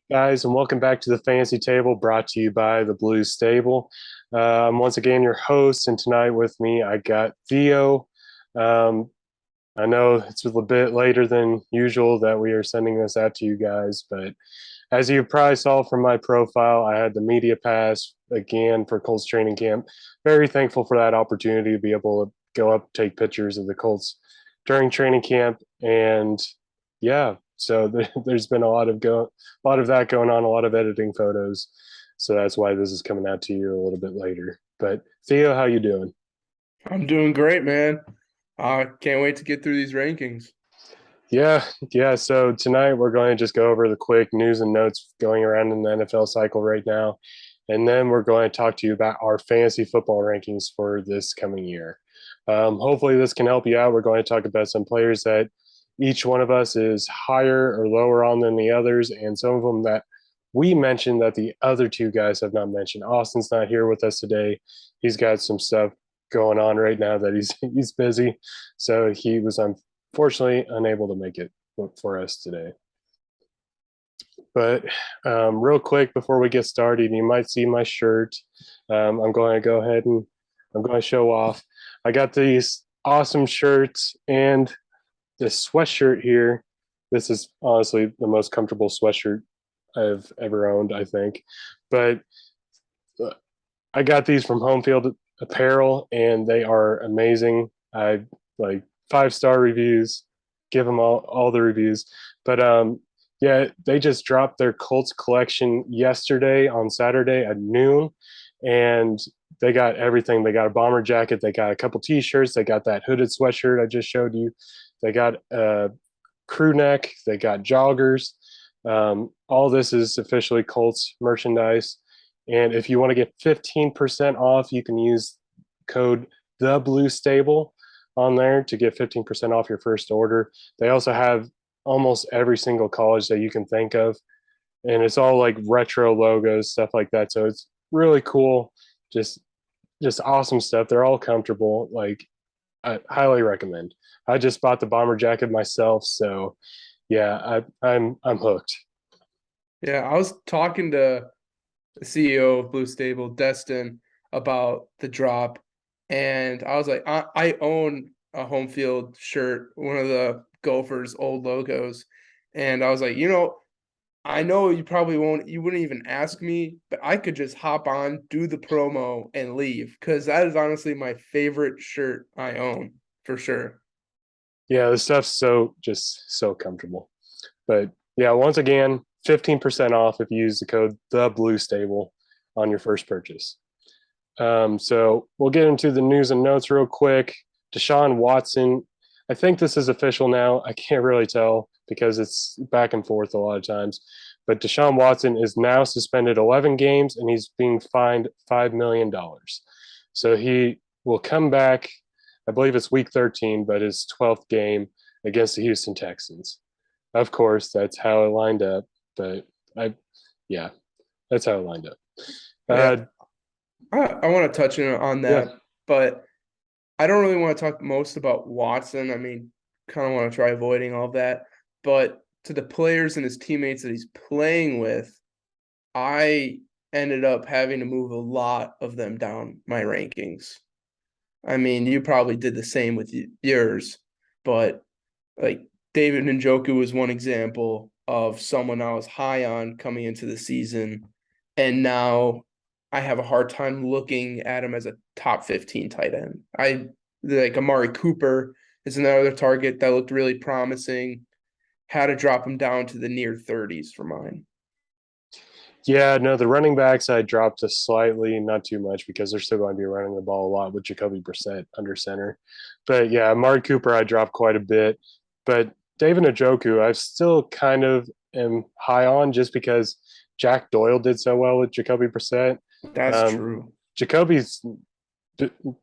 Guys, and welcome back to the Fantasy Table, brought to you by the Blues Stable. I'm once again your host, and tonight with me I got Theo. Um, I know it's a little bit later than usual that we are sending this out to you guys, but as you probably saw from my profile, I had the media pass again for Colts training camp. Very thankful for that opportunity to be able to go up, take pictures of the Colts during training camp, and yeah, so there's been a lot of that going on, a lot of editing photos. So that's why this is coming out to you a little bit later. But Theo, how you doing? I'm doing great, man. Can't wait to get through these rankings. Yeah, yeah. So tonight we're going to just go over the quick news and notes going around in the NFL cycle right now. And then we're going to talk to you about our fantasy football rankings for this coming year. Hopefully, this can help you out. We're going to talk about some players that each one of us is higher or lower on than the others, and some of them that we mentioned that the other two guys have not mentioned. Austin's not here with us today. He's got some stuff going on right now that he's busy, so he was unfortunately unable to make it for us today. But real quick before we get started, you might see my shirt. I'm going to go ahead and I'm going to show off. I got these awesome shirts and this sweatshirt here. This is honestly the most comfortable sweatshirt I've ever owned, I think. But I got these from Home Field Apparel, and they are amazing. I like 5-star reviews. Give them all the reviews. But yeah, they just dropped their Colts collection yesterday on Saturday at noon, and they got everything. They got a bomber jacket. They got a couple T-shirts. They got that hooded sweatshirt I just showed you. They got a crew neck. They got joggers. All this is officially Colts merchandise. And if you want to get 15% off, you can use code the Blue Stable on there to get 15% off your first order. They also have almost every single college that you can think of, and it's all like retro logos, stuff like that. So it's really cool. Just just awesome stuff. They're all comfortable. Like I highly recommend. I just bought the bomber jacket myself, so yeah, I'm hooked. Yeah, I was talking to the CEO of Blue Stable, Destin, about the drop, and I was like, I own a home field shirt, one of the Gophers' old logos, and I was like, I know you wouldn't even ask me, but I could just hop on, do the promo, and leave because that is honestly my favorite shirt I own for sure. Yeah, the stuff's just so comfortable. But yeah, once again, 15% off if you use the code the Blue Stable on your first purchase. So we'll get into the news and notes real quick. Deshaun Watson, I think this is official now. I can't really tell because it's back and forth a lot of times. But Deshaun Watson is now suspended 11 games and he's being fined $5 million. So he will come back, I believe it's week 13, but his 12th game against the Houston Texans. Of course, that's how it lined up. But yeah, that's how it lined up. Yeah, Uh, I want to touch on yeah, that, but I don't really want to talk most about Watson. I mean, kind of want to try avoiding all of that. But to the players and his teammates that he's playing with, I ended up having to move a lot of them down my rankings. I mean, you probably did the same with yours, but like David Njoku was one example of someone I was high on coming into the season, and now I have a hard time looking at him as a top 15 tight end. I like Amari Cooper is another target that looked really promising. Had to drop him down to the near 30s for mine. yeah, no, the running backs I dropped to slightly, not too much, because they're still going to be running the ball a lot with Jacoby Brissett under center. But yeah, Amari Cooper I dropped quite a bit. But David Njoku, I still kind of am high on just because Jack Doyle did so well with Jacoby Brissett. That's Um, true. Jacoby's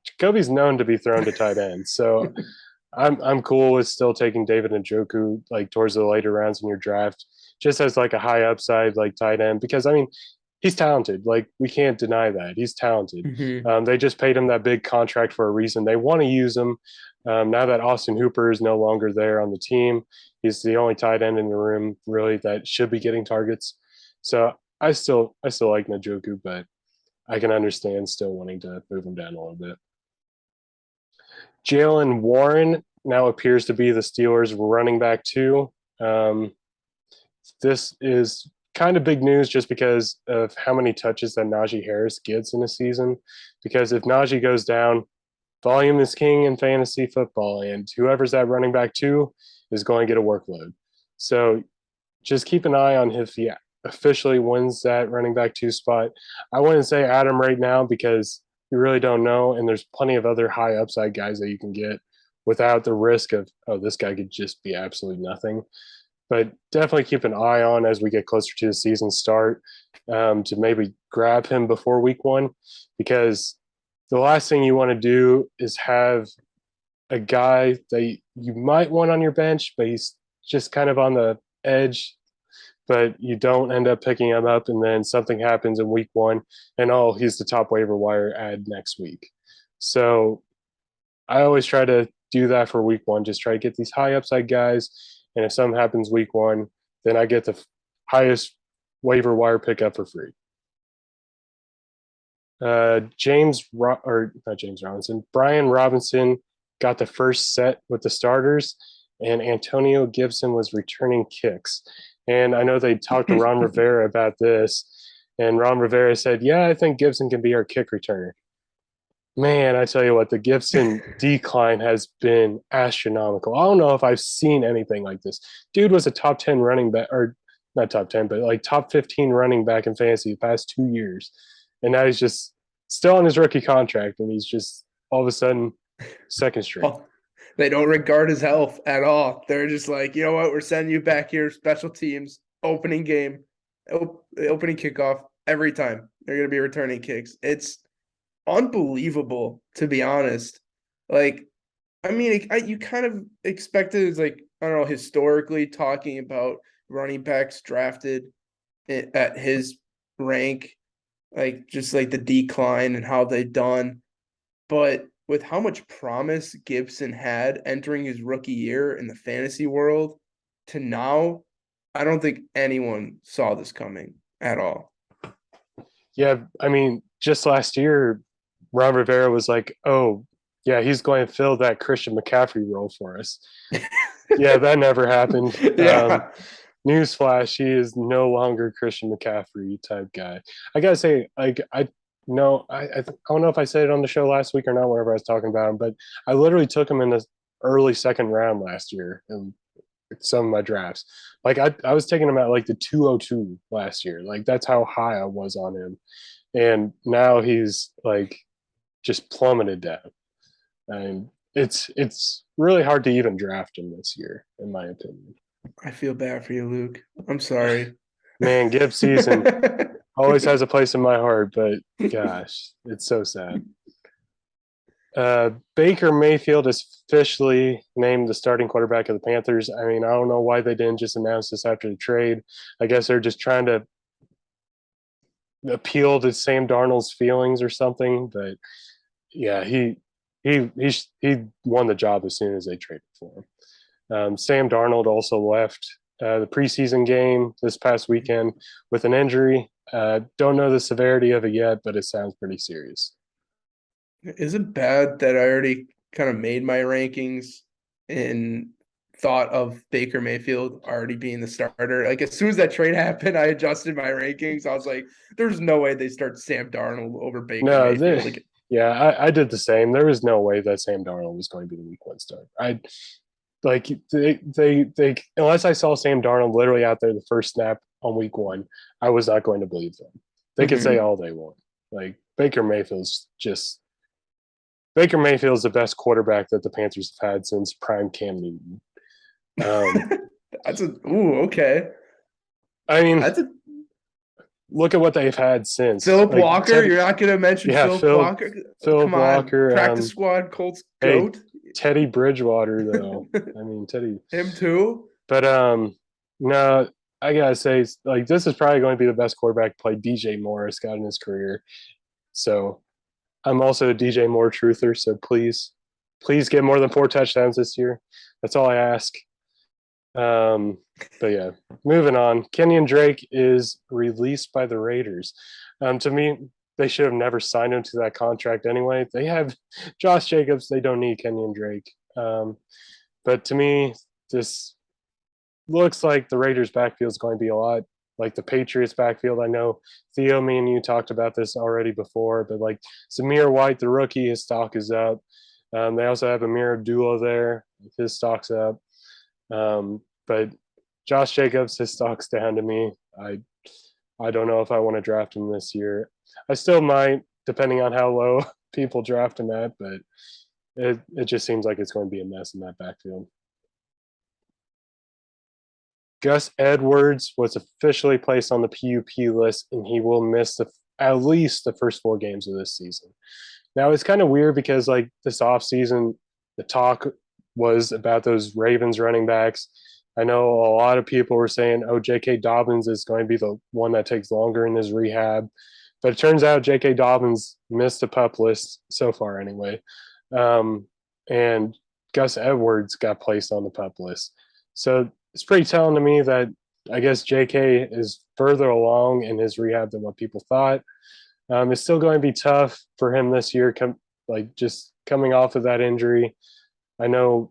Jacoby's known to be thrown to tight end, so I'm cool with still taking David Njoku like towards the later rounds in your draft, just as like a high upside like tight end, because I mean he's talented. Like we can't deny that he's talented. Mm-hmm. They just paid him that big contract for a reason. They want to use him. Now that Austin Hooper is no longer there on the team, he's the only tight end in the room really that should be getting targets. So I still like Njoku, but I can understand still wanting to move him down a little bit. Jalen Warren now appears to be the Steelers' running back too. This is kind of big news just because of how many touches that Naji Harris gets in a season. Because if Naji goes down, volume is king in fantasy football, and whoever's that running back two is going to get a workload. So just keep an eye on if he officially wins that running back two spot. I wouldn't say Adam right now because you really don't know, and there's plenty of other high upside guys that you can get without the risk of, oh, this guy could just be absolutely nothing. But definitely keep an eye on as we get closer to the season start to maybe grab him before week one, because the last thing you want to do is have a guy that you might want on your bench, but he's just kind of on the edge, but you don't end up picking him up, and then something happens in week one, and oh, he's the top waiver wire ad next week. So I always try to do that for week one, just try to get these high upside guys, and if something happens week one, then I get the highest waiver wire pickup for free. Brian Robinson got the first set with the starters, and Antonio Gibson was returning kicks. And I know they talked to Ron Rivera about this, and Ron Rivera said, yeah, I think Gibson can be our kick returner. Man, I tell you what, the Gibson decline has been astronomical. I don't know if I've seen anything like this. Dude was a top 10 running back, or not top 10, but like top 15 running back in fantasy the past 2 years. And now he's just still on his rookie contract, and he's just all of a sudden second string. Oh, they don't regard his health at all. They're just like, you know what, we're sending you back here, special teams, opening game, opening kickoff every time. They're going to be returning kicks. It's unbelievable, to be honest. Like, I mean, you kind of expected, it's like, I don't know, historically talking about running backs drafted at his rank, like just like the decline and how they've done. But with how much promise Gibson had entering his rookie year in the fantasy world to now, I don't think anyone saw this coming at all. Yeah, I mean, just last year, Ron Rivera was like, oh, yeah, he's going to fill that Christian McCaffrey role for us. Yeah, that never happened. Yeah. Newsflash, he is no longer Christian McCaffrey type guy. I gotta say, like, I don't know if I said it on the show last week or not, whenever I was talking about him, but I literally took him in the early second round last year in some of my drafts. Like, I was taking him at like the 202 last year. Like, that's how high I was on him. And now he's like just plummeted down. And it's really hard to even draft him this year, in my opinion. I feel bad for you, Luke. I'm sorry. Man, Gibbs season always has a place in my heart, but gosh, it's so sad. Baker Mayfield is officially named the starting quarterback of the Panthers. I mean, I don't know why they didn't just announce this after the trade. I guess they're just trying to appeal to Sam Darnold's feelings or something. But yeah, he won the job as soon as they traded for him. Sam Darnold also left the preseason game this past weekend with an injury. Don't know the severity of it yet, but it sounds pretty serious. Is it bad that I already kind of made my rankings and thought of Baker Mayfield already being the starter? Like, as soon as that trade happened, I adjusted my rankings. I was like, there's no way they start Sam Darnold over Baker Mayfield. Yeah, I did the same. There was no way that Sam Darnold was going to be the week one start. They unless I saw Sam Darnold literally out there the first snap on week one, I was not going to believe them. They could say all they want. Like, Baker Mayfield's the best quarterback that the Panthers have had since prime Cam Newton. Okay. I mean, look at what they've had since. Philip Walker. You're not going to mention Philip Walker. Philip Walker, practice squad, Colts goat. Teddy Bridgewater, though. I mean, Teddy. Him too. But no, I gotta say, like, this is probably going to be the best quarterback play DJ Moore has got in his career. So I'm also a DJ Moore truther. So please get more than 4 touchdowns this year. That's all I ask. But yeah, moving on. Kenyon Drake is released by the Raiders. To me, they should have never signed him to that contract anyway. They have Josh Jacobs. They don't need Kenyon Drake. But to me, this looks like the Raiders' backfield is going to be a lot like the Patriots' backfield. I know Theo, me and you talked about this already before, but like Zamir White, the rookie, his stock is up. They also have Amir Abdullah there. His stock's up. But Josh Jacobs, his stock's down to me. I don't know if I want to draft him this year. I still might, depending on how low people draft him at, but it just seems like it's going to be a mess in that backfield. Gus Edwards was officially placed on the PUP list, and he will miss at least the first 4 games of this season. Now, it's kind of weird because, like, this offseason, the talk was about those Ravens running backs. I know a lot of people were saying, oh, J.K. Dobbins is going to be the one that takes longer in his rehab. But it turns out J.K. Dobbins missed the PUP list so far anyway. And Gus Edwards got placed on the PUP list. So it's pretty telling to me that I guess J.K. is further along in his rehab than what people thought. It's still going to be tough for him this year, just coming off of that injury. I know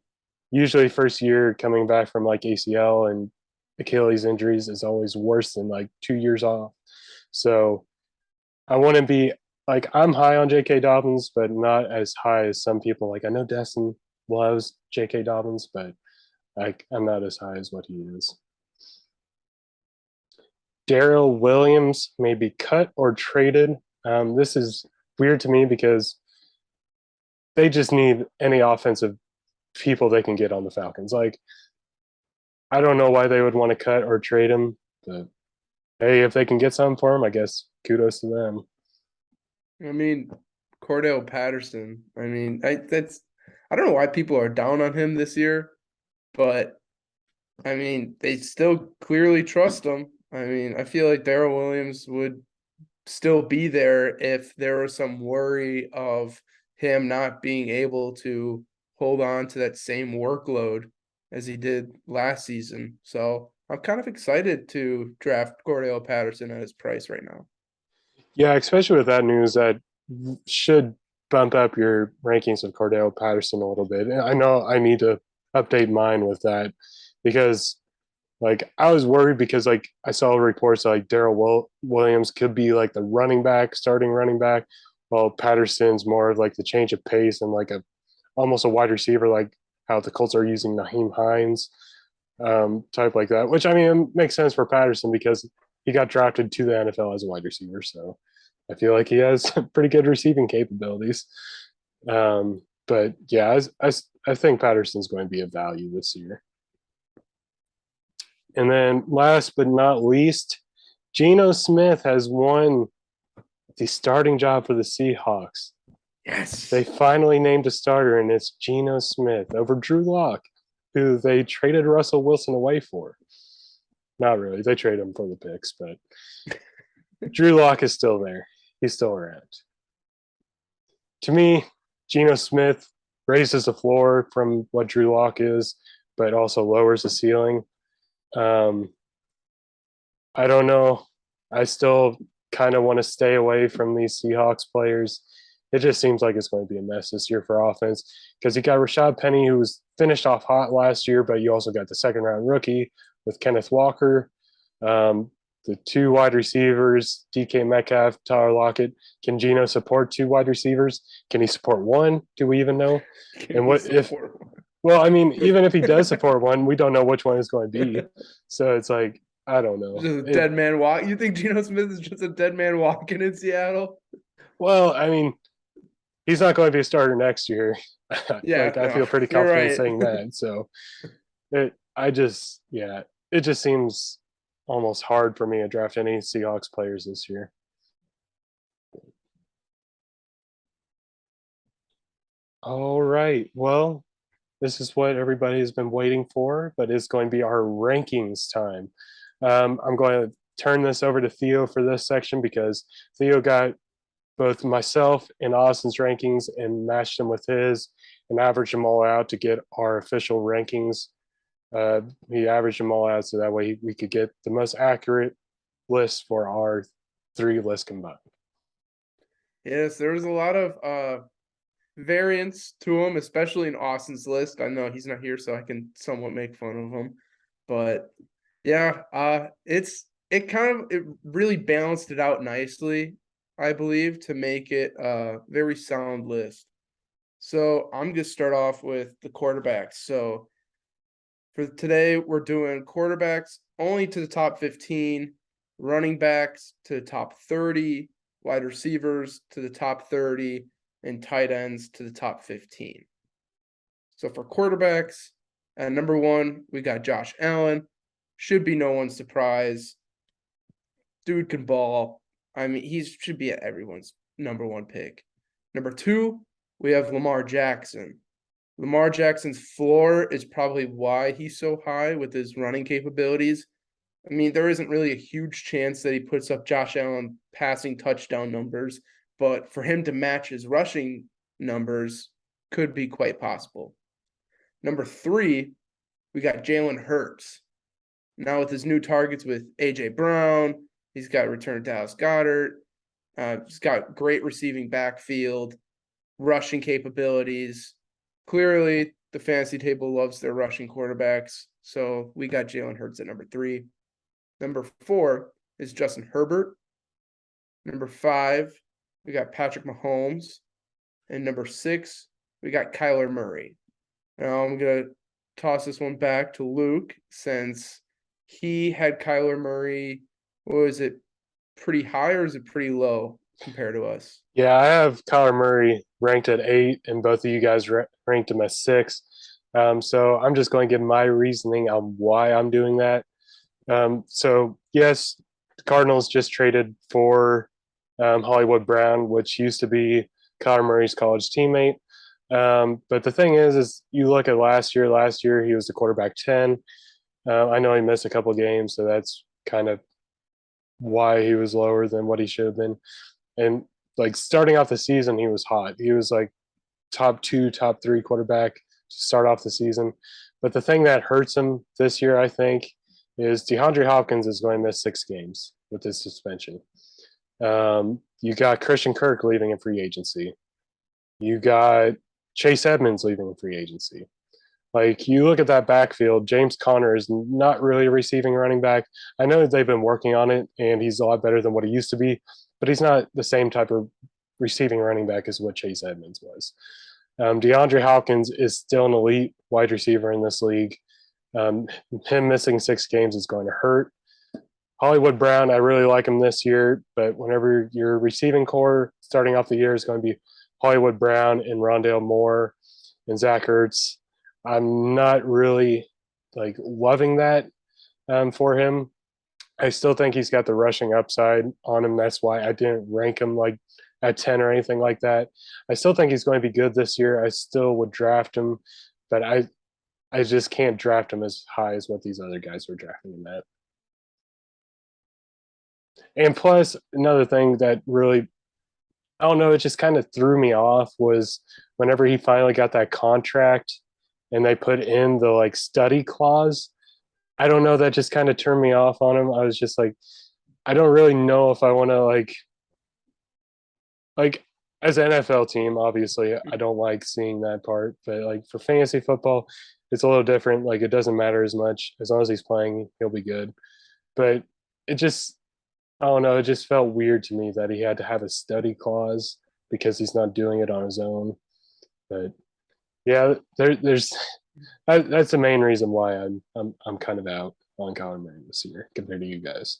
usually first year coming back from like ACL and Achilles injuries is always worse than like 2 years off. So I wouldn't be like, I'm high on J.K. Dobbins, but not as high as some people. Like I know Destin loves J.K. Dobbins, but I'm not as high as what he is. Darrell Williams may be cut or traded. This is weird to me because they just need any offensive people they can get on the Falcons. Like, I don't know why they would want to cut or trade him, but hey, if they can get something for him, I guess kudos to them. I mean, Cordell Patterson. I mean, I don't know why people are down on him this year, but I mean, they still clearly trust him. I mean, I feel like Darrell Williams would still be there if there was some worry of him not being able to hold on to that same workload as he did last season. So I'm kind of excited to draft Cordell Patterson at his price right now. Yeah, especially with that news, that should bump up your rankings of Cordell Patterson a little bit. And I know I need to update mine with that because like I was worried because like I saw reports like Darrell Williams could be like the starting running back, while Patterson's more of like the change of pace and like almost a wide receiver, like how the Colts are using Naheem Hines, type like that. Which I mean it makes sense for Patterson because he got drafted to the NFL as a wide receiver, so I feel like he has pretty good receiving capabilities. But yeah, I think Patterson's going to be a value this year. And then last but not least, Gino Smith has won the starting job for the Seahawks. Yes. They finally named a starter, and it's Gino Smith over Drew Lock, who they traded Russell Wilson away for. Not really. They traded him for the picks, but Drew Lock is still there. He's still around. To me, Gino Smith raises the floor from what Drew Lock is, but also lowers the ceiling. I don't know. I still kind of want to stay away from these Seahawks players. It just seems like it's going to be a mess this year for offense because you got Rashad Penny, who was finished off hot last year, but you also got the second round rookie with Kenneth Walker. The 2 wide receivers, DK Metcalf, Tyler Lockett. Can Gino support 2 wide receivers? Can he support 1? Do we even know? And what if? Well, I mean, even if he does support 1, we don't know which one is going to be. So it's like, I don't know. Just a dead man walk. You think Gino Smith is just a dead man walking in Seattle? Well, I mean, he's not going to be a starter next year. Yeah, I feel pretty confident saying that. So it just seems almost hard for me to draft any Seahawks players this year. All right. Well, this is what everybody has been waiting for, but it's going to be our rankings time. I'm going to turn this over to Theo for this section because Theo got both myself and Austin's rankings and matched them with his and averaged them all out to get our official rankings He averaged them all out so that way we could get the most accurate list for our 3 lists combined. Yes, there's a lot of variance to him, especially in Austin's list. I know he's not here, so I can somewhat make fun of him. But yeah, it really balanced it out nicely, I believe, to make it a very sound list. So I'm gonna start off with the quarterbacks. So for today, we're doing quarterbacks only to the top 15, running backs to the top 30, wide receivers to the top 30, and tight ends to the top 15. So for quarterbacks, at number 1, we got Josh Allen. Should be no one's surprise. Dude can ball. I mean, he should be at everyone's number 1 pick. Number 2, we have Lamar Jackson. Lamar Jackson's floor is probably why he's so high with his running capabilities. I mean, there isn't really a huge chance that he puts up Josh Allen passing touchdown numbers, but for him to match his rushing numbers could be quite possible. Number 3, we got Jalen Hurts. Now with his new targets with A.J. Brown, he's got return Dallas Goedert. He's got great receiving backfield, rushing capabilities. Clearly, the fantasy table loves their rushing quarterbacks, so we got Jalen Hurts at number 3. Number 4 is Justin Herbert. Number 5, we got Patrick Mahomes. And number 6, we got Kyler Murray. Now I'm going to toss this one back to Luke since he had Kyler Murray. What was it, pretty high or is it pretty low compared to us? Yeah, I have Kyler Murray ranked at 8, and both of you guys ranked him at 6. So I'm just going to give my reasoning on why I'm doing that. So yes, the Cardinals just traded for Hollywood Brown, which used to be Kyler Murray's college teammate. But the thing is you look at last year. Last year he was the quarterback 10. I know he missed a couple of games, so that's kind of why he was lower than what he should have been. And like starting off the season, he was hot. He was like top 2, top 3 quarterback to start off the season. But the thing that hurts him this year, I think, is DeAndre Hopkins is going to miss 6 games with his suspension. You got Christian Kirk leaving in free agency. You got Chase Edmonds leaving in free agency. Like, you look at that backfield, James Conner is not really a receiving running back. I know they've been working on it, and he's a lot better than what he used to be, but he's not the same type of receiving running back as what Chase Edmonds was. DeAndre Hopkins is still an elite wide receiver in this league. Him missing 6 games is going to hurt. Hollywood Brown, I really like him this year, but whenever your receiving core starting off the year is going to be Hollywood Brown and Rondale Moore and Zach Ertz, I'm not really like loving that for him. I still think he's got the rushing upside on him. That's why I didn't rank him like at 10 or anything like that. I still think he's going to be good this year. I still would draft him, but I just can't draft him as high as what these other guys were drafting him at. And plus, another thing that really, I don't know, it just kind of threw me off was whenever he finally got that contract and they put in the like study clause. I don't know, that just kind of turned me off on him. I was just like, I don't really know if I want to like as an NFL team, obviously, I don't like seeing that part. But like for fantasy football, it's a little different. Like it doesn't matter as much as long as he's playing, he'll be good. But it just, I don't know, it just felt weird to me that he had to have a study clause because he's not doing it on his own. But yeah, there's that's the main reason why I'm kind of out on Kyler Murray this year compared to you guys.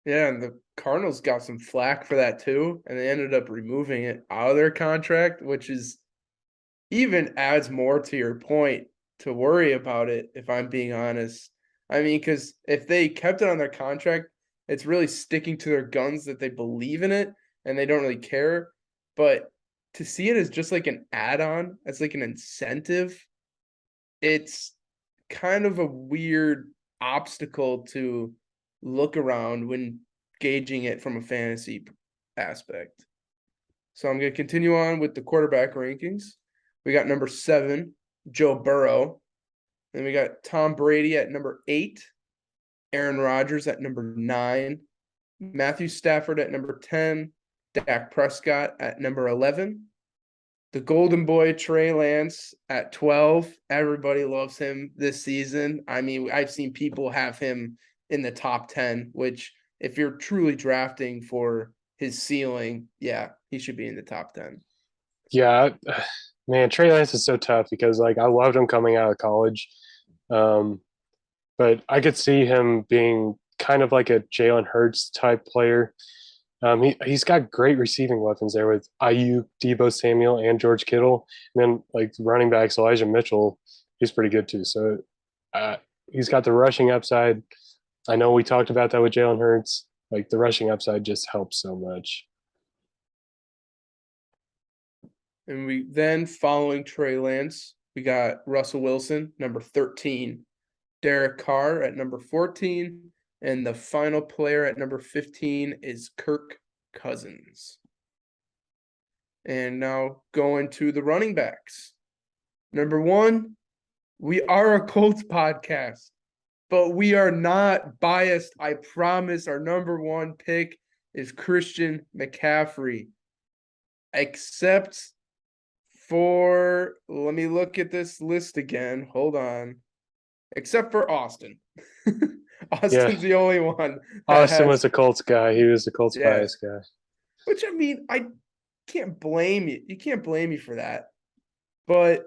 Yeah, and the Cardinals got some flack for that too, and they ended up removing it out of their contract, which is even adds more to your point to worry about it, if I'm being honest. I mean, because if they kept it on their contract, it's really sticking to their guns that they believe in it and they don't really care. But to see it as just like an add-on, as like an incentive, it's kind of a weird obstacle to look around when gauging it from a fantasy aspect. So I'm going to continue on with the quarterback rankings. We got number 7, Joe Burrow. Then we got Tom Brady at number 8, Aaron Rodgers at number 9, Matthew Stafford at number 10, Dak Prescott at number 11, the golden boy Trey Lance at 12. Everybody loves him this season. I mean, I've seen people have him in the top 10, which if you're truly drafting for his ceiling, yeah, he should be in the top 10. Yeah, man, Trey Lance is so tough because like I loved him coming out of college. Um, but I could see him being kind of like a Jalen Hurts type player. He's got great receiving weapons there with IU, Debo Samuel, and George Kittle, and then like running backs Elijah Mitchell. He's pretty good too. So uh, he's got the rushing upside. I know we talked about that with Jalen Hurts. Like the rushing upside just helps so much. And we then following Trey Lance, we got Russell Wilson, number 13, Derek Carr at number 14, and the final player at number 15 is Kirk Cousins. And now going to the running backs. Number 1, we are a Colts podcast, but we are not biased. I promise our number 1 pick is Christian McCaffrey. Except for, let me look at this list again. Hold on. Except for Austin. Austin's the only one. Austin was a Colts guy. He was a Colts bias guy. Which, I mean, I can't blame you. You can't blame me for that. But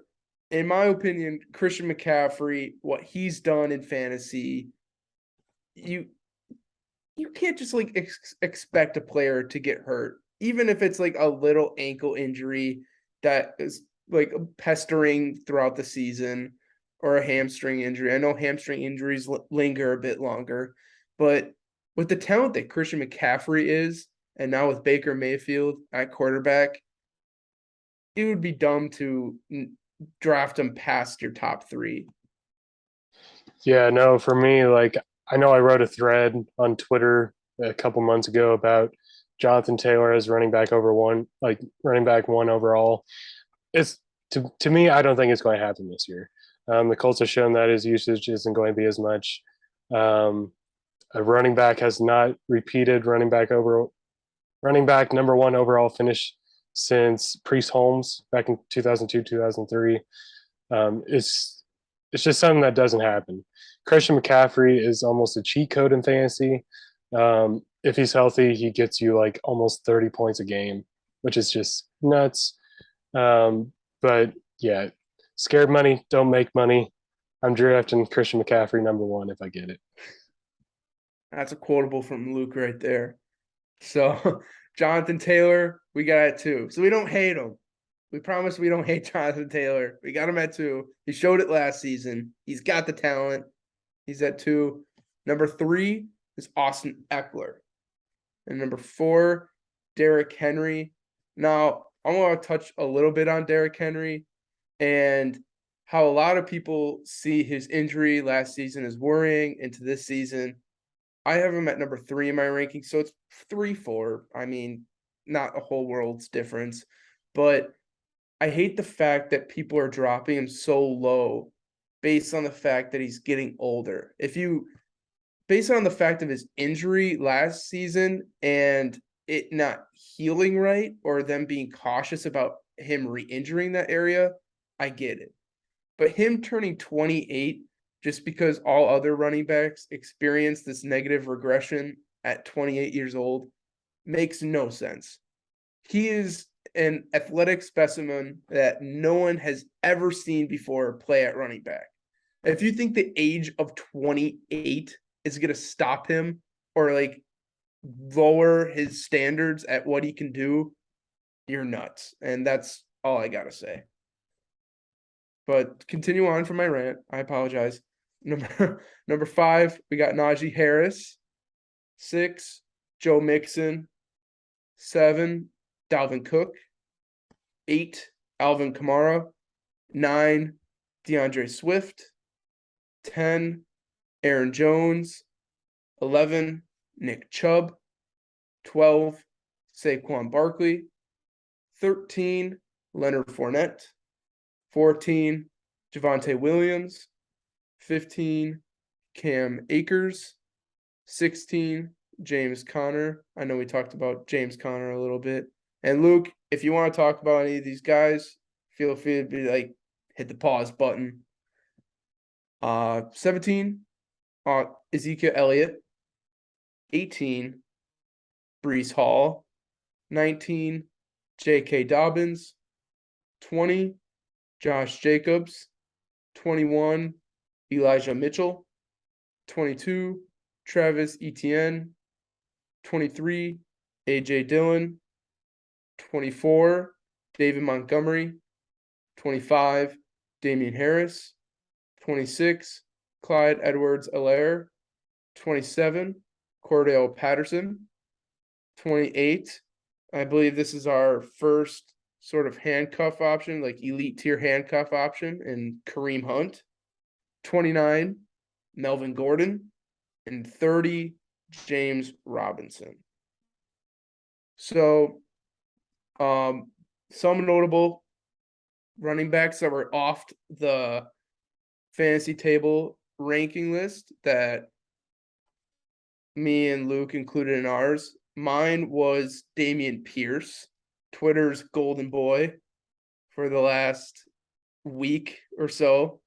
in my opinion, Christian McCaffrey, what he's done in fantasy, you can't just like expect a player to get hurt, even if it's like a little ankle injury that is like pestering throughout the season, or a hamstring injury. I know hamstring injuries linger a bit longer, but with the talent that Christian McCaffrey is, and now with Baker Mayfield at quarterback, it would be dumb to draft him past your top 3. Yeah, no, for me, like I know I wrote a thread on Twitter a couple months ago about Jonathan Taylor as running back running back 1 overall. It's to me, I don't think it's going to happen this year. The Colts have shown that his usage isn't going to be as much. A running back has not repeated running back number 1 overall finish since Priest Holmes back in 2002, 2003. It's just something that doesn't happen. Christian McCaffrey is almost a cheat code in fantasy. If he's healthy, he gets you like almost 30 points a game, which is just nuts. But yeah, scared money, don't make money. I'm drafting Christian McCaffrey number 1 if I get it. That's a quotable from Luke right there. So Jonathan Taylor, we got at 2. So we don't hate him. We promise we don't hate Jonathan Taylor. We got him at 2. He showed it last season. He's got the talent. He's at 2. Number 3 is Austin Eckler. And number 4, Derrick Henry. Now, I want to touch a little bit on Derrick Henry and how a lot of people see his injury last season as worrying into this season. I have him at number 3 in my ranking, so it's 3-4. I mean, not a whole world's difference. But I hate the fact that people are dropping him so low based on the fact that he's getting older. Based on the fact of his injury last season and it not healing right, or them being cautious about him re-injuring that area, I get it. But him turning 28 just because all other running backs experience this negative regression at 28 years old makes no sense. He is an athletic specimen that no one has ever seen before play at running back. If you think the age of 28 is going to stop him or like lower his standards at what he can do, you're nuts. And that's all I got to say. But continue on from my rant. I apologize. Number 5, we got Naji Harris. 6, Joe Mixon. 7, Dalvin Cook. 8, Alvin Kamara. 9, DeAndre Swift. 10, Aaron Jones. 11, Nick Chubb. 12, Saquon Barkley. 13, Leonard Fournette. 14, Javonte Williams. 15, Cam Akers. 16, James Conner. I know we talked about James Conner a little bit. And Luke, if you want to talk about any of these guys, feel free to be like, hit the pause button. 17, Ezekiel Elliott. 18, Breece Hall. 19, J.K. Dobbins. 20, Josh Jacobs. 21, Elijah Mitchell. 22, Travis Etienne. 23, A.J. Dillon. 24, David Montgomery. 25, Damien Harris. 26, Clyde Edwards-Helaire. 27, Cordell Patterson. 28, I believe this is our first sort of handcuff option, like elite tier handcuff option, in Kareem Hunt. 29, Melvin Gordon. And 30, James Robinson. So, some notable running backs that were off the fantasy table ranking list that me and Luke included in ours. Mine was Damian Pierce, Twitter's golden boy for the last week or so.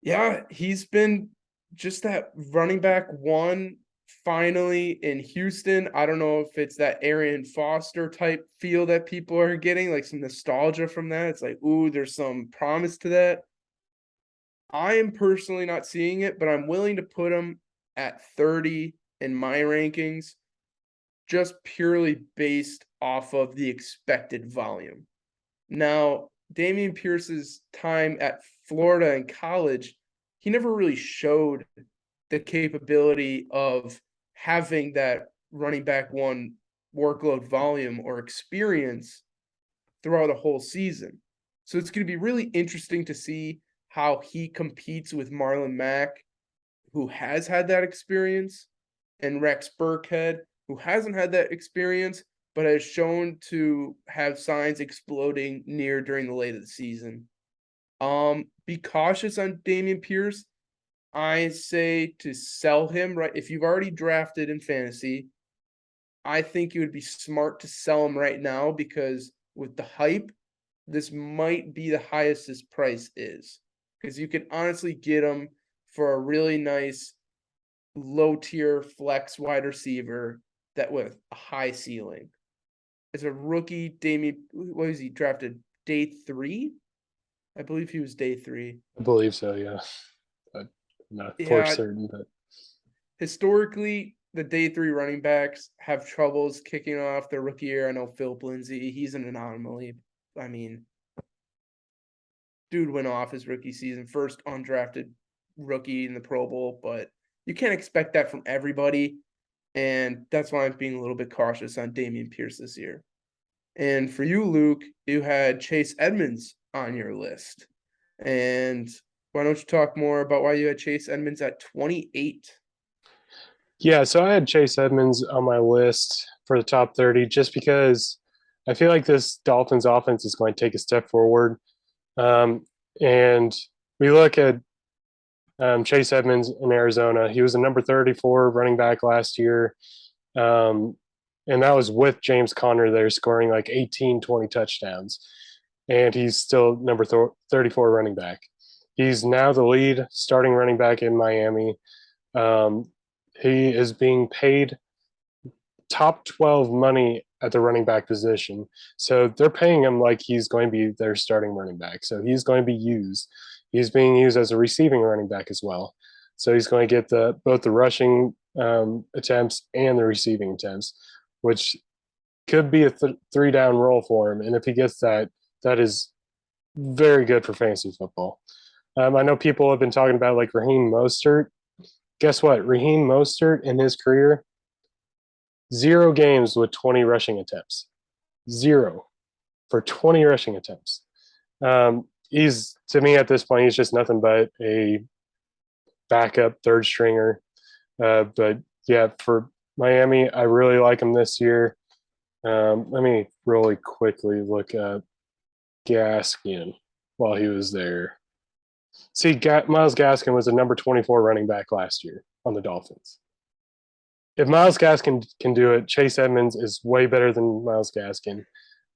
Yeah, he's been just that running back one finally in Houston. I don't know if it's that Arian Foster type feel that people are getting, like some nostalgia from that. It's like, ooh, there's some promise to that. I am personally not seeing it, but I'm willing to put him at 30 in my rankings, just purely based off of the expected volume. Now, Damian Pierce's time at Florida in college, he never really showed the capability of having that running back one workload volume or experience throughout a whole season. So it's going to be really interesting to see how he competes with Marlon Mack, who has had that experience, and Rex Burkhead, who hasn't had that experience, but has shown to have signs exploding during the late of the season. Be cautious on Damian Pierce. I say to sell him, right? If you've already drafted in fantasy, I think it would be smart to sell him right now, because with the hype, this might be the highest his price is. Because you can honestly get him for a really nice low tier flex wide receiver that with a high ceiling. As a rookie, Damien, what was he drafted? Day 3? I believe he was day 3. I believe so, yeah. I'm not for certain, but historically, the day 3 running backs have troubles kicking off their rookie year. I know Philip Lindsay, he's an anomaly. I mean, dude went off his rookie season, first undrafted rookie in the Pro Bowl, but you can't expect that from everybody. And that's why I'm being a little bit cautious on Damien Pierce this year. And for you, Luke, you had Chase Edmonds on your list. And why don't you talk more about why you had Chase Edmonds at 28? yeah, so I had Chase Edmonds on my list for the top 30 just because I feel like this Dolphins offense is going to take a step forward. And we look at Chase Edmonds in Arizona. He was a number 34 running back last year. And that was with James Conner there scoring like 18, 20 touchdowns. And he's still number 34 running back. He's now the lead starting running back in Miami. He is being paid top 12 money at the running back position. So they're paying him like he's going to be their starting running back. So he's going to be used. He's being used as a receiving running back as well. So he's going to get both the rushing attempts and the receiving attempts, which could be a 3-down roll for him. And if he gets that, that is very good for fantasy football. I know people have been talking about like Raheem Mostert. Guess what? Raheem Mostert in his career, 0 games with 20 rushing attempts. 0 for 20 rushing attempts. He's, to me at this point, he's just nothing but a backup third stringer. But yeah, for Miami, I really like him this year. Let me really quickly look at Gaskin while he was there. See, Myles Gaskin was a number 24 running back last year on the Dolphins. If Myles Gaskin can do it, Chase Edmonds is way better than Myles Gaskin.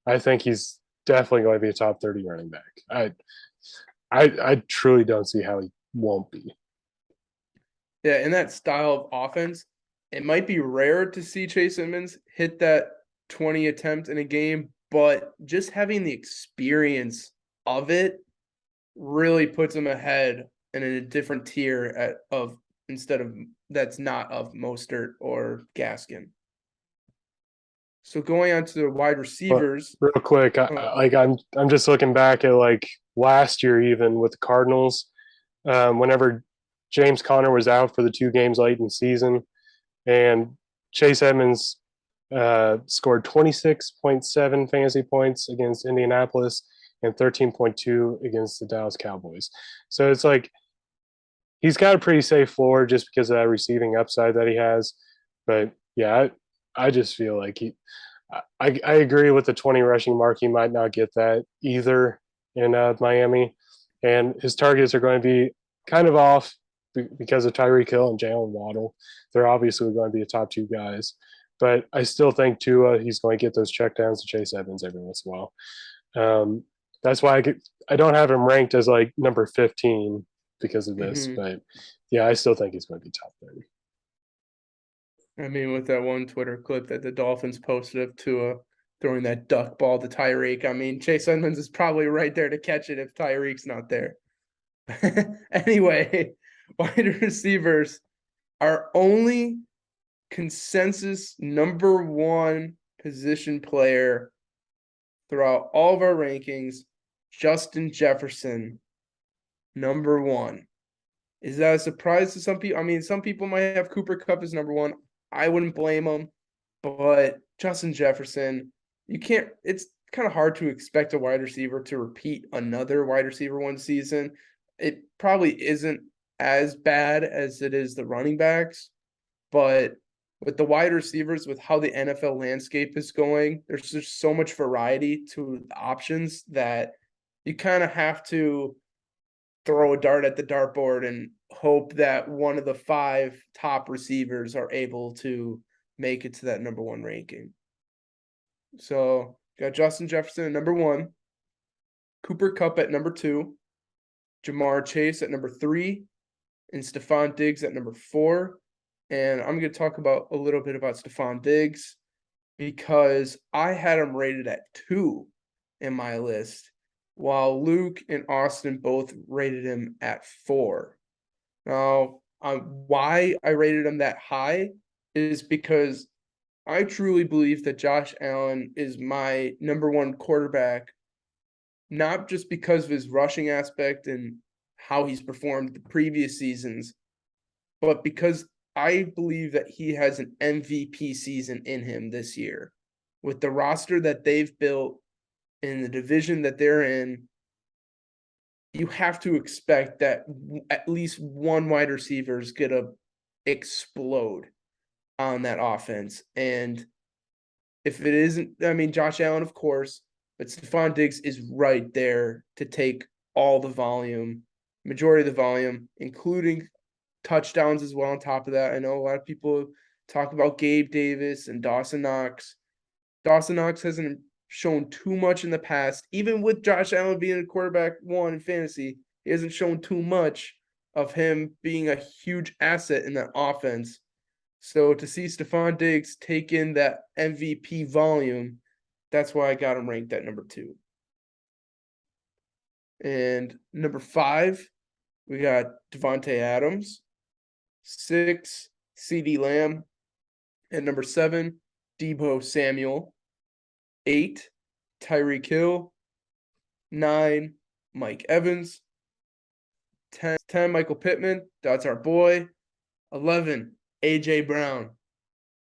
I think he's definitely going to be a top 30 running back. I truly don't see how he won't be. Yeah, in that style of offense, it might be rare to see Chase Edmonds hit that 20 attempt in a game, but just having the experience of it really puts him ahead and in a different tier of instead of that's not of Mostert or Gaskin. So going on to the wide receivers, real quick, I'm just looking back at like last year, even with the Cardinals, whenever James Conner was out for the 2 games late in the season, and Chase Edmonds scored 26.7 fantasy points against Indianapolis and 13.2 against the Dallas Cowboys. So it's like he's got a pretty safe floor just because of that receiving upside that he has. But yeah, I just feel like I agree with the 20 rushing mark. He might not get that either in Miami, and his targets are going to be kind of off because of Tyreek Hill and Jalen Waddle. They're obviously going to be the top 2 guys, but I still think Tua, he's going to get those checkdowns to Chase Edmonds every once in a while. That's why I don't have him ranked as like number 15 because of this, but yeah, I still think he's going to be top 30. I mean, with that one Twitter clip that the Dolphins posted of Tua throwing that duck ball to Tyreek, I mean, Chase Edmonds is probably right there to catch it if Tyreek's not there. Anyway, wide receivers, our only consensus number 1 position player throughout all of our rankings, Justin Jefferson, number 1. Is that a surprise to some people? I mean, some people might have Cooper Kupp as number 1. I wouldn't blame them, but Justin Jefferson, it's kind of hard to expect a wide receiver to repeat another wide receiver 1 season. It probably isn't as bad as it is the running backs, but with the wide receivers, with how the NFL landscape is going, there's just so much variety to the options that you kind of have to throw a dart at the dartboard and hope that one of the 5 top receivers are able to make it to that number 1 ranking. So got Justin Jefferson at number 1, Cooper Kupp at number 2, Jamar Chase at number 3, and Stefan Diggs at number 4. And I'm going to talk about a little bit about Stefan Diggs because I had him rated at 2 in my list, while Luke and Austin both rated him at 4. Now, why I rated him that high is because I truly believe that Josh Allen is my number 1 quarterback, not just because of his rushing aspect and how he's performed the previous seasons, but because I believe that he has an MVP season in him this year. With the roster that they've built in the division that they're in, you have to expect that at least one wide receiver is going to explode on that offense. And if it isn't, I mean, Josh Allen, of course, but Stefan Diggs is right there to take all the volume, majority of the volume, including touchdowns as well on top of that. I know a lot of people talk about Gabe Davis and Dawson Knox. Dawson Knox hasn't shown too much in the past. Even with Josh Allen being a quarterback 1 in fantasy, he hasn't shown too much of him being a huge asset in that offense. So to see Stefan Diggs take in that MVP volume, that's why I got him ranked at number 2. And number 5, we got Devontae Adams. 6, CeeDee Lamb. And number 7, Deebo Samuel. 8, Tyreek Hill. 9, Mike Evans. 10, Michael Pittman. That's our boy. 11, A.J. Brown.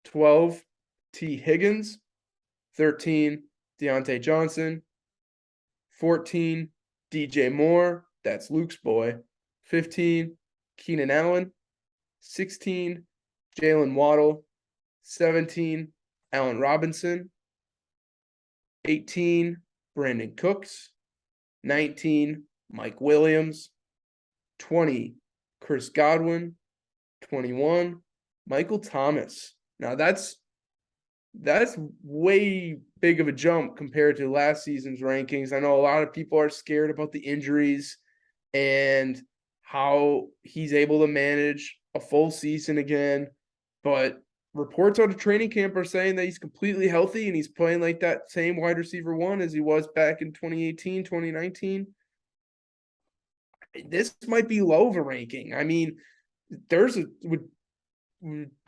12, T. Higgins. 13, Deontay Johnson. 14, DJ Moore. That's Luke's boy. 15, Keenan Allen. 16, Jalen Waddle. 17, Allen Robinson. 18, Brandon Cooks. 19, Mike Williams. 20, Chris Godwin. 21, Michael Thomas. Now that's way big of a jump compared to last season's rankings. I know a lot of people are scared about the injuries and how he's able to manage a full season again, but reports out of training camp are saying that he's completely healthy and he's playing like that same wide receiver one as he was back in 2018, 2019. This might be low of a ranking. I mean, with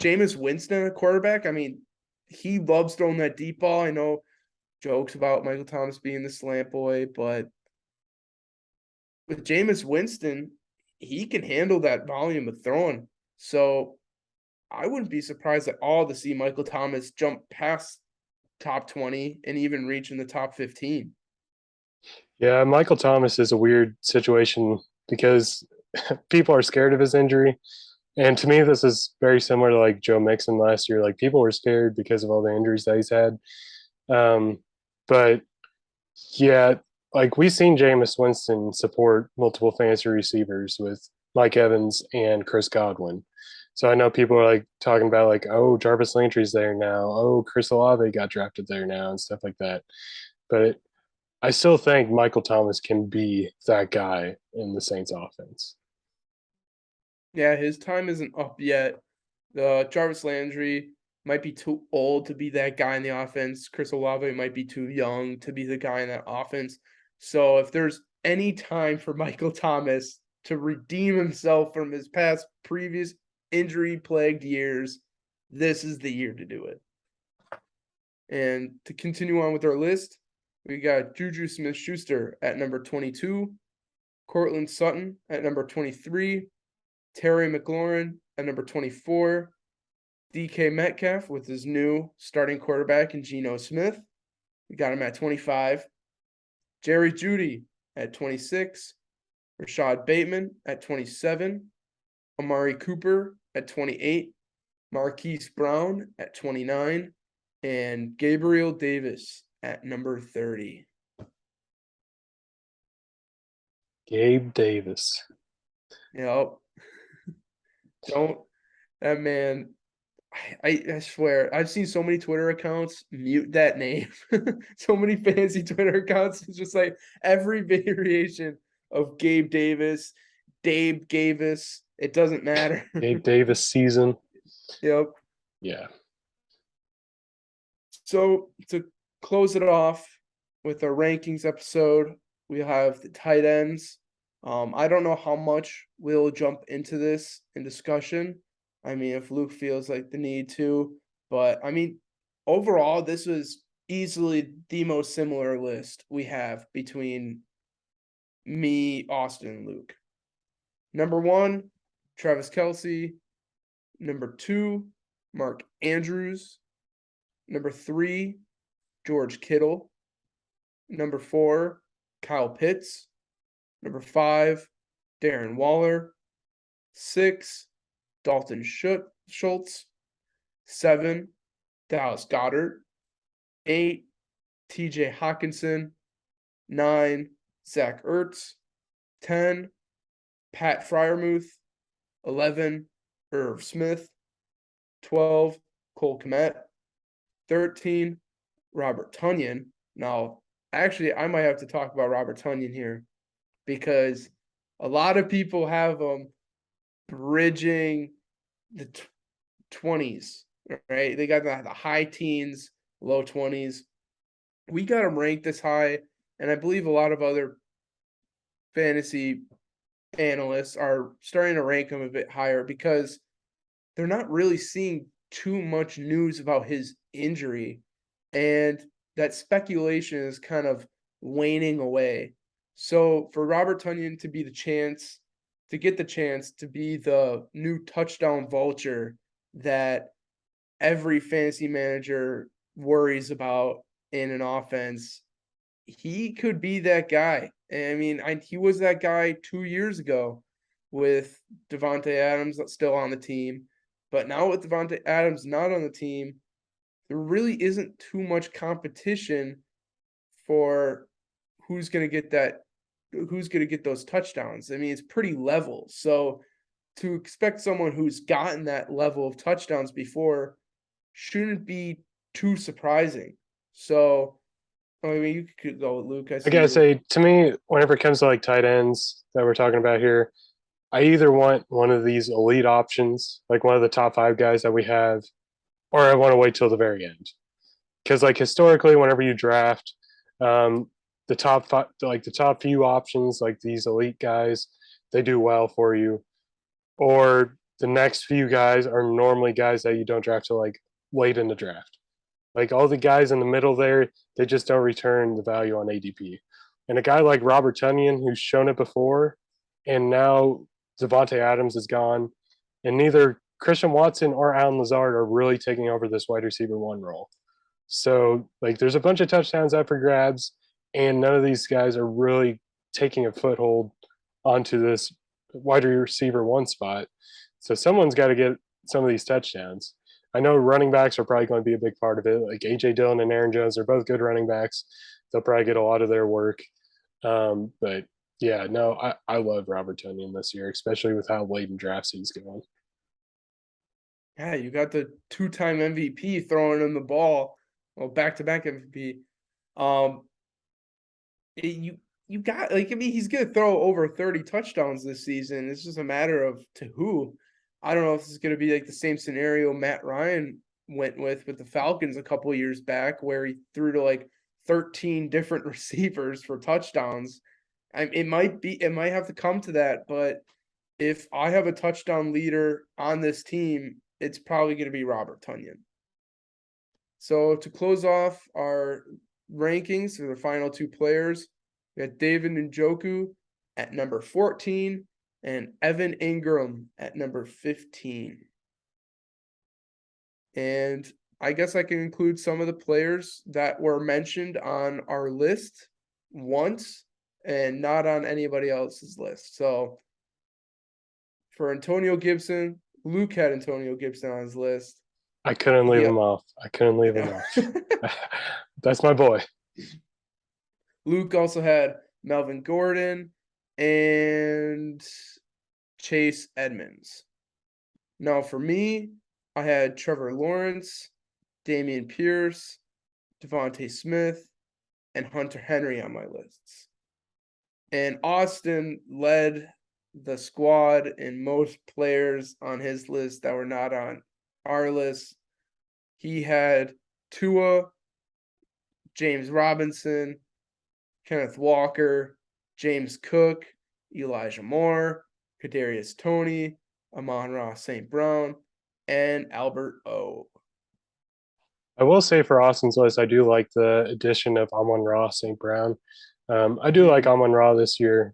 Jameis Winston, a quarterback, I mean, he loves throwing that deep ball. I know jokes about Michael Thomas being the slant boy, but with Jameis Winston, he can handle that volume of throwing. So I wouldn't be surprised at all to see Michael Thomas jump past top 20 and even reach in the top 15. Yeah, Michael Thomas is a weird situation because people are scared of his injury. And to me, this is very similar to like Joe Mixon last year. Like people were scared because of all the injuries that he's had. But yeah, like we've seen Jameis Winston support multiple fantasy receivers with Mike Evans and Chris Godwin. So I know people are like talking about like, oh, Jarvis Landry's there now. Oh, Chris Olave got drafted there now and stuff like that. But I still think Michael Thomas can be that guy in the Saints offense. Yeah, his time isn't up yet. Jarvis Landry might be too old to be that guy in the offense. Chris Olave might be too young to be the guy in that offense. So if there's any time for Michael Thomas to redeem himself from his past previous injury-plagued years, this is the year to do it. And to continue on with our list, we got Juju Smith-Schuster at number 22, Cortland Sutton at number 23, Terry McLaurin at number 24, DK Metcalf with his new starting quarterback in Gino Smith. We got him at 25. Jerry Jeudy at 26. Rashad Bateman at 27. Amari Cooper at 28. Marquise Brown at 29. And Gabriel Davis at number 30. Gabe Davis. Yep. Don't that man. I swear, I've seen so many Twitter accounts mute that name. So many fancy Twitter accounts. It's just like every variation of Gabe Davis, Dave Gavis. It doesn't matter. Gabe Davis season. Yep. Yeah. So to close it off with our rankings episode, we have the tight ends. I don't know how much we'll jump into this in discussion. I mean, if Luke feels like the need to, but I mean, overall, this was easily the most similar list we have between me, Austin, and Luke. Number 1, Travis Kelce. Number 2, Mark Andrews. Number 3, George Kittle. Number 4, Kyle Pitts. Number 5, Darren Waller. 6, Dalton Schultz. 7, Dallas Goedert. 8, TJ Hawkinson. 9, Zach Ertz. 10, Pat Freiermuth. 11, Irv Smith. 12, Cole Kmet. 13, Robert Tonyan. Now, actually, I might have to talk about Robert Tonyan here because a lot of people have him bridging the 20s, right? They got the high teens, low 20s. We got him ranked this high, and I believe a lot of other fantasy analysts are starting to rank him a bit higher because they're not really seeing too much news about his injury, and that speculation is kind of waning away. So for Robert Tonyan to get the chance to be the new touchdown vulture that every fantasy manager worries about in an offense, he could be that guy. I mean, he was that guy 2 years ago with Devontae Adams still on the team. But now with Devontae Adams not on the team, there really isn't too much competition for who's going to get that who's going to get those touchdowns. I mean, it's pretty level. So to expect someone who's gotten that level of touchdowns before shouldn't be too surprising. So, I mean, you could go with Luke. I gotta say, to me, whenever it comes to like tight ends that we're talking about here, I either want one of these elite options, like one of the top 5 guys that we have, or I want to wait till the very end. Because like historically, whenever you draft, the top 5, like the top few options, like these elite guys, they do well for you. Or the next few guys are normally guys that you don't draft till like late in the draft. Like all the guys in the middle there, they just don't return the value on ADP. And a guy like Robert Tonyan, who's shown it before, and now Devontae Adams is gone, and neither Christian Watson or Allen Lazard are really taking over this wide receiver 1 role. So like there's a bunch of touchdowns up for grabs, and none of these guys are really taking a foothold onto this wide receiver 1 spot. So someone's got to get some of these touchdowns. I know running backs are probably going to be a big part of it. Like A.J. Dillon and Aaron Jones, they're both good running backs. They'll probably get a lot of their work. But yeah, no, I love Robert Tonyan this year, especially with how late in drafts he's going. Yeah, you got the 2-time MVP throwing him the ball. Well, back-to-back MVP. You got, like, I mean, he's going to throw over 30 touchdowns this season. It's just a matter of to who. I don't know if this is going to be like the same scenario Matt Ryan went with the Falcons a couple of years back, where he threw to like 13 different receivers for touchdowns. It might have to come to that, but if I have a touchdown leader on this team, it's probably going to be Robert Tonyan. So to close off our rankings for the final 2 players, we got David Njoku at number 14 and Evan Ingram at number 15. And I guess I can include some of the players that were mentioned on our list once and not on anybody else's list. So for Antonio Gibson, Luke had Antonio Gibson on his list. I couldn't leave him off. That's my boy. Luke also had Melvin Gordon and Chase Edmonds. Now for me, I had Trevor Lawrence, Damian Pierce, Devontae Smith, and Hunter Henry on my lists. And Austin led the squad in most players on his list that were not on our list. He had Tua, James Robinson, Kenneth Walker, James Cook, Elijah Moore, Kadarius Toney, Amon-Ra St. Brown, and Albert O. I will say for Austin's list, I do like the addition of Amon-Ra St. Brown. I do like Amon-Ra this year.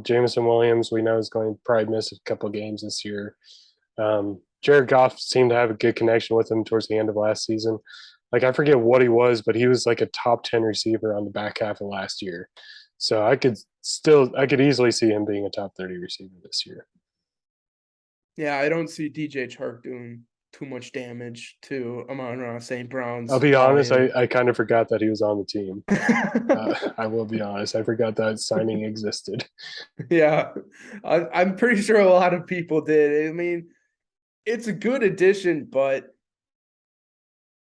Jameson Williams, we know, is going to probably miss a couple of games this year. Jared Goff seemed to have a good connection with him towards the end of last season. Like, I forget what he was, but he was like a top 10 receiver on the back half of last year. So I could easily see him being a top 30 receiver this year. Yeah, I don't see DJ Chark doing too much damage to Amon-Ra St. Brown's. I'll be honest, I kind of forgot that he was on the team. I will be honest. I forgot that signing existed. Yeah, I'm pretty sure a lot of people did. I mean, it's a good addition, but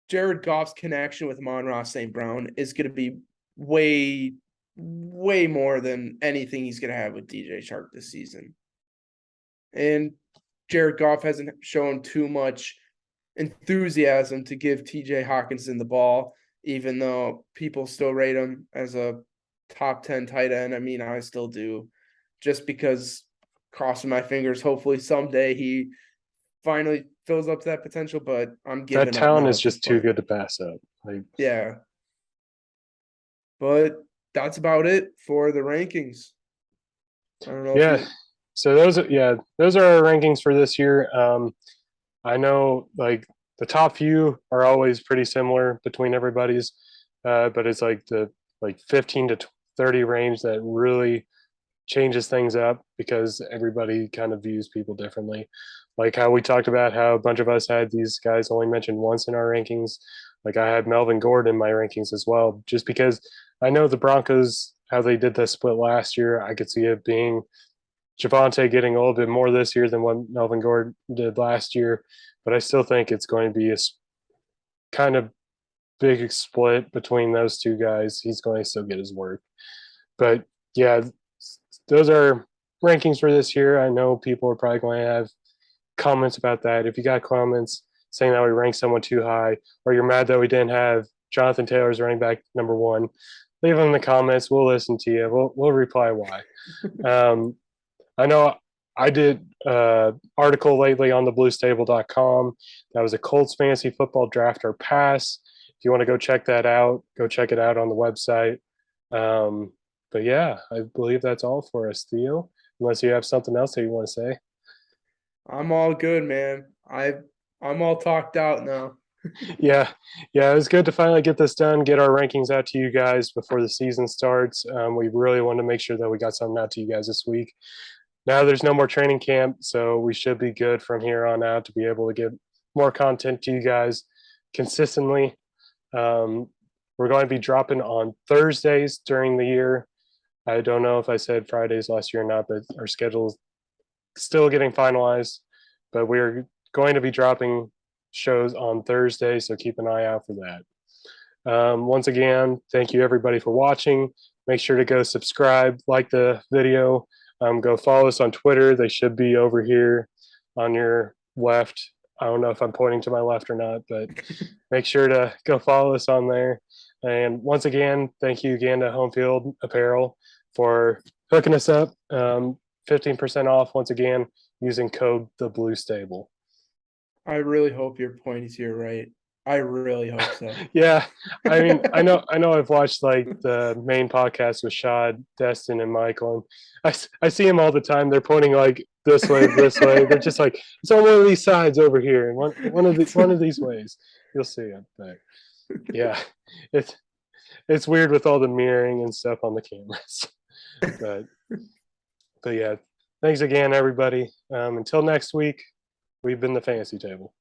Jared Goff's connection with Amon-Ra St. Brown is going to be way, way more than anything he's going to have with DJ Chark this season. And Jared Goff hasn't shown too much enthusiasm to give TJ Hawkinson the ball, even though people still rate him as a top 10 tight end. I mean, I still do, just because, crossing my fingers, hopefully someday he finally fills up that potential, but I'm giving that talent is just too good to pass up. Yeah. But that's about it for the rankings. I don't know. Yeah. So those are our rankings for this year. I know like the top few are always pretty similar between everybody's, but it's like the 15 to 30 range that really changes things up because everybody kind of views people differently. Like how we talked about how a bunch of us had these guys only mentioned once in our rankings. Like I had Melvin Gordon in my rankings as well, just because I know the Broncos how they did the split last year. I could see it being Javonte getting a little bit more this year than what Melvin Gordon did last year, but I still think it's going to be a kind of big split between those two guys. He's going to still get his work. But yeah, those are rankings for this year. I know people are probably going to have comments about that. If you got comments saying that we ranked someone too high, or you're mad that we didn't have Jonathan Taylor as running back number one, leave them in the comments. We'll listen to you. We'll reply why. I know I did an article lately on thebluestable.com. That was a Colts fantasy football draft or pass. If you want to go check that out, go check it out on the website. But yeah, I believe that's all for us, Theo, unless you have something else that you want to say. I'm all good, man. I'm all talked out now. Yeah, it was good to finally get this done, get our rankings out to you guys before the season starts. We really wanted to make sure that we got something out to you guys this week. Now there's no more training camp, so we should be good from here on out to be able to get more content to you guys consistently. We're going to be dropping on Thursdays during the year. I don't know if I said Fridays last year or not, but our schedule is still getting finalized. But we're going to be dropping shows on Thursday, so keep an eye out for that. Once again, thank you everybody for watching. Make sure to go subscribe, like the video. Go follow us on Twitter. They should be over here on your left. I don't know if I'm pointing to my left or not, but make sure to go follow us on there. And once again, thank you again to Home Field Apparel for hooking us up. 15% off once again using code TheBlueStable. I really hope your point is here, right? I really hope so. Yeah, I mean, I know I've watched like the main podcast with Shad, Destin, and Michael, and I see them all the time. They're pointing like this way. They're just like, it's on one of these sides over here, and one of these ways. You'll see it. But yeah, it's weird with all the mirroring and stuff on the cameras. But yeah, thanks again, everybody. Until next week, we've been the Fantasy Table.